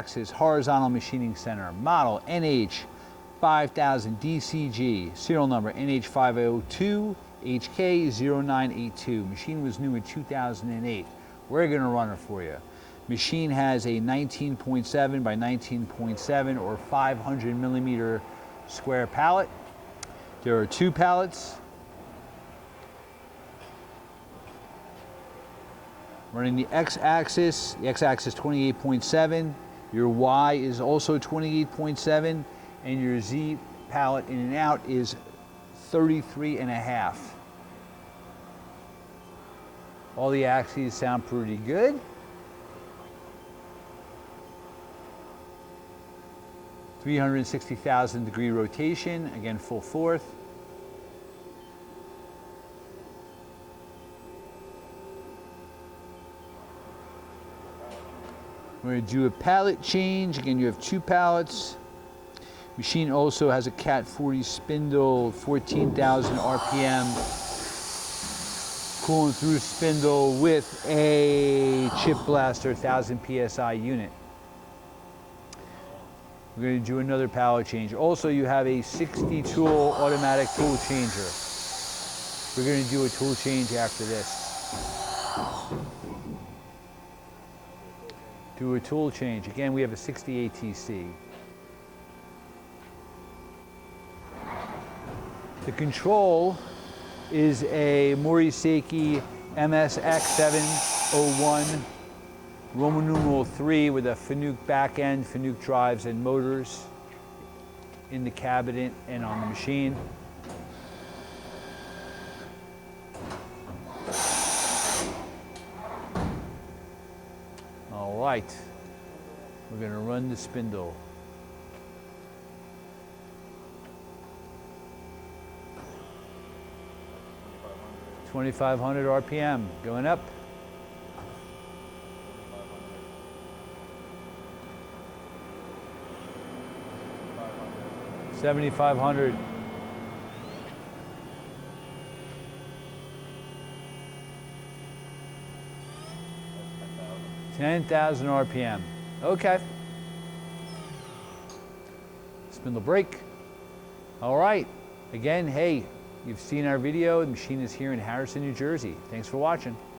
3-axis horizontal machining center, model NH5000 DCG, serial number NH502HK0982. Machine was new in 2008. We're going to run it for you. Machine has a 19.7 by 19.7 or 500 millimeter square pallet. There are 2 pallets. Running the x-axis 28.7, your y is also 28.7, and your z pallet in and out is 33.5. All the axes sound pretty good. $360,000 degree rotation, again full forth. We're going to do a pallet change. Again, you have 2 pallets. Machine also has a Cat 40 spindle, 14,000 RPM, cooling through spindle with a chip blaster 1,000 PSI unit. We're going to do another pallet change. Also, you have a 60 tool automatic tool changer. We're going to do a tool change after this. Do a tool change. Again, we have a 60 ATC. The control is a Mori-Seiki MSX701 Roman numeral 3 with a Fanuc back end, Fanuc drives and motors in the cabinet and on the machine. All right, we're going to run the spindle. $2,500 RPM going up. $7,500. $10,000 RPM. Okay. Spindle break. All right. Again, hey, you've seen our video. The machine is here in Harrison, New Jersey. Thanks for watching.